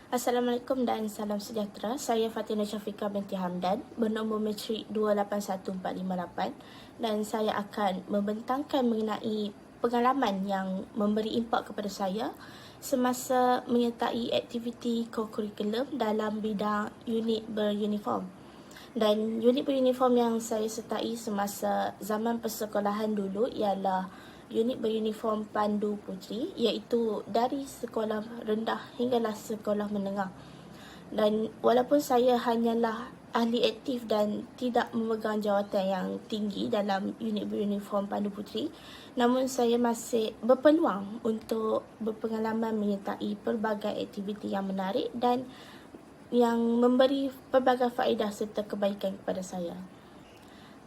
Assalamualaikum dan salam sejahtera. Saya Fatina Syafiqah binti Hamdan, bernombor matrik 281458 dan saya akan membentangkan mengenai pengalaman yang memberi impak kepada saya semasa menyertai aktiviti co-curriculum dalam bidang unit beruniform. Dan unit beruniform yang saya sertai semasa zaman persekolahan dulu ialah unit beruniform Pandu Puteri, iaitu dari sekolah rendah hinggalah sekolah menengah. Dan walaupun saya hanyalah ahli aktif dan tidak memegang jawatan yang tinggi dalam unit beruniform Pandu Puteri, namun saya masih berpeluang untuk berpengalaman menyertai pelbagai aktiviti yang menarik dan yang memberi pelbagai faedah serta kebaikan kepada saya.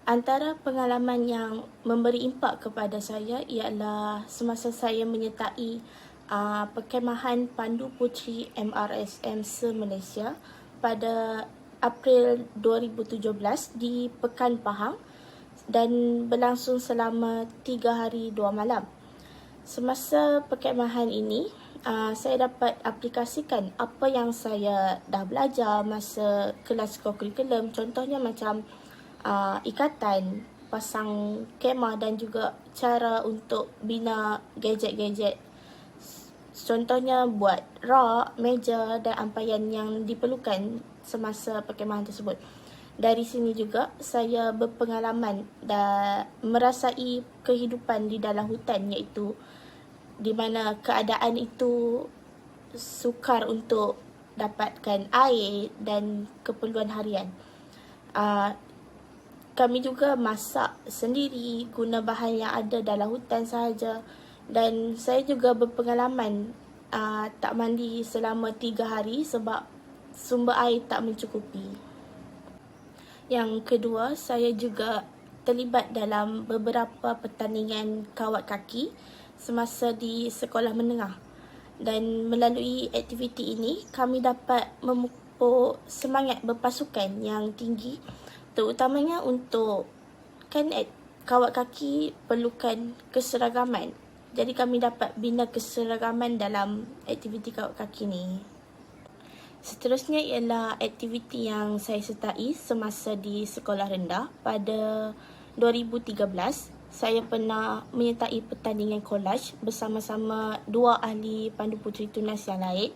Antara pengalaman yang memberi impak kepada saya ialah semasa saya menyertai perkemahan Pandu Puteri MRSM se-Malaysia pada April 2017 di Pekan Pahang dan berlangsung selama 3 hari 2 malam. Semasa perkemahan ini, saya dapat aplikasikan apa yang saya dah belajar masa kelas co-curriculum. Contohnya macam ikatan, pasang kemah dan juga cara untuk bina gadget-gadget. Contohnya buat rak, meja dan ampaian yang diperlukan semasa perkemahan tersebut. Dari sini juga saya berpengalaman dan merasai kehidupan di dalam hutan, iaitu di mana keadaan itu sukar untuk dapatkan air dan keperluan harian. Kami juga masak sendiri guna bahan yang ada dalam hutan sahaja. Dan saya juga berpengalaman tak mandi selama 3 hari sebab sumber air tak mencukupi. Yang kedua, saya juga terlibat dalam beberapa pertandingan kawat kaki semasa di sekolah menengah. Dan melalui aktiviti ini, kami dapat memupuk semangat berpasukan yang tinggi, terutamanya untuk kawat kaki perlukan keseragaman. Jadi kami dapat bina keseragaman dalam aktiviti kawat kaki ni. Seterusnya ialah aktiviti yang saya sertai semasa di sekolah rendah. Pada 2013, saya pernah menyertai pertandingan collage bersama-sama 2 ahli Pandu Puteri Tunas yang lain.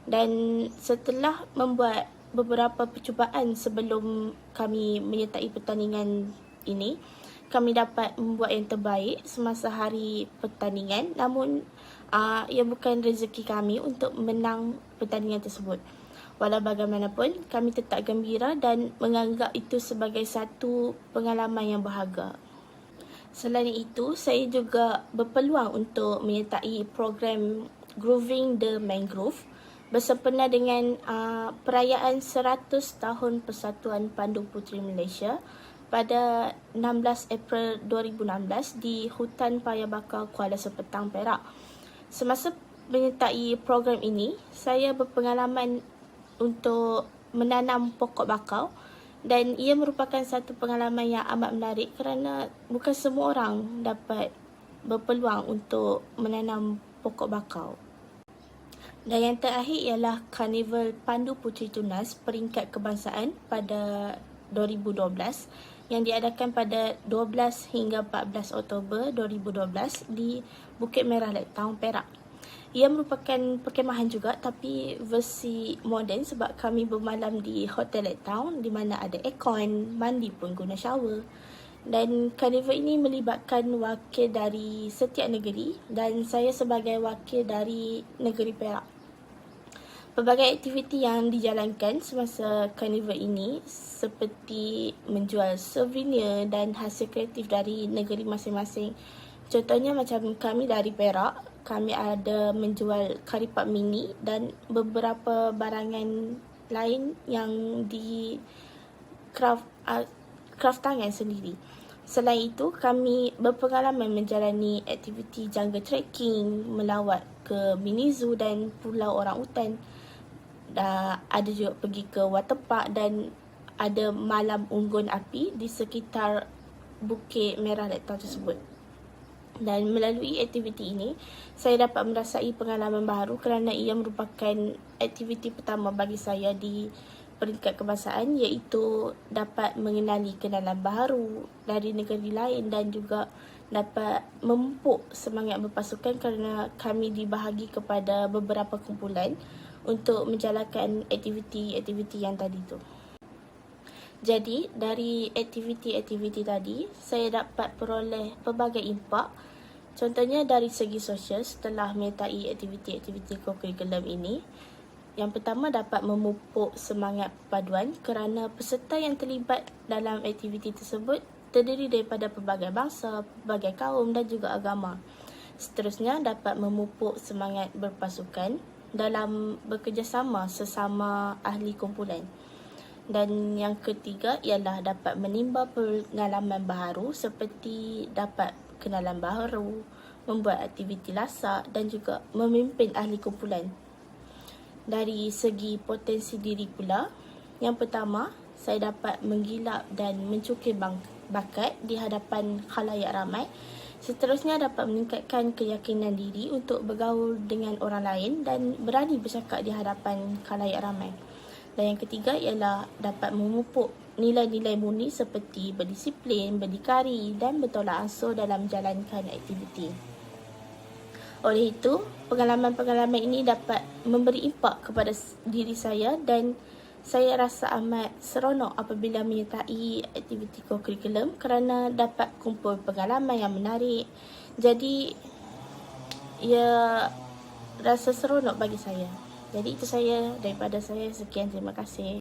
Dan setelah membuat beberapa percubaan sebelum kami menyertai pertandingan ini, kami dapat membuat yang terbaik semasa hari pertandingan. Namun ia bukan rezeki kami untuk menang pertandingan tersebut. Walau bagaimanapun, kami tetap gembira dan menganggap itu sebagai satu pengalaman yang berharga. Selain itu, saya juga berpeluang untuk menyertai program Grooving the Mangrove bersempena dengan perayaan 100 tahun Persatuan Pandu Puteri Malaysia pada 16 April 2016 di Hutan Paya Bakar Kuala Sepetang, Perak. Semasa menyertai program ini, saya berpengalaman untuk menanam pokok bakau dan ia merupakan satu pengalaman yang amat menarik kerana bukan semua orang dapat berpeluang untuk menanam pokok bakau. Dan yang terakhir ialah Karnival Pandu Puteri Tunas peringkat kebangsaan pada 2012 yang diadakan pada 12 hingga 14 Oktober 2012 di Bukit Merah Lake Town, Perak. Ia merupakan perkemahan juga tapi versi moden sebab kami bermalam di Hotel Lake Town di mana ada aircon, mandi pun guna shower. Dan karnival ini melibatkan wakil dari setiap negeri dan saya sebagai wakil dari negeri Perak. Pelbagai aktiviti yang dijalankan semasa karnival ini seperti menjual souvenir dan hasil kreatif dari negeri masing-masing. Contohnya macam kami dari Perak, kami ada menjual karipap mini dan beberapa barangan lain yang di craft tangan sendiri. Selain itu, kami berpengalaman menjalani aktiviti jungle trekking, melawat ke mini zoo dan pulau orang utan. Ada juga pergi ke waterpark dan ada malam unggun api di sekitar Bukit Merah Lake Town tersebut. Dan melalui aktiviti ini, saya dapat merasai pengalaman baru kerana ia merupakan aktiviti pertama bagi saya di peringkat kebangsaan, iaitu dapat mengenali kenalan baru dari negeri lain dan juga dapat memupuk semangat berpasukan kerana kami dibahagi kepada beberapa kumpulan untuk menjalankan aktiviti-aktiviti yang tadi tu. Jadi, dari aktiviti-aktiviti tadi, saya dapat peroleh pelbagai impak. Contohnya dari segi sosial setelah menyertai aktiviti-aktiviti co-curriculum ini. Yang pertama, dapat memupuk semangat perpaduan kerana peserta yang terlibat dalam aktiviti tersebut terdiri daripada pelbagai bangsa, pelbagai kaum dan juga agama. Seterusnya, dapat memupuk semangat berpasukan dalam bekerjasama sesama ahli kumpulan. Dan yang ketiga ialah dapat menimba pengalaman baru seperti dapat kenalan baru, membuat aktiviti lasak dan juga memimpin ahli kumpulan. Dari segi potensi diri pula, yang pertama, saya dapat menggilap dan mencukir bakat di hadapan khalayak ramai. Seterusnya, dapat meningkatkan keyakinan diri untuk bergaul dengan orang lain dan berani bercakap di hadapan khalayak ramai. Dan yang ketiga ialah dapat memupuk nilai-nilai murni seperti berdisiplin, berdikari dan bertolak ansur dalam menjalankan aktiviti. Oleh itu, pengalaman-pengalaman ini dapat memberi impak kepada diri saya dan saya rasa amat seronok apabila menyertai aktiviti co-curriculum kerana dapat kumpul pengalaman yang menarik. Jadi, ia rasa seronok bagi saya. Jadi itu saya daripada saya. Sekian, terima kasih.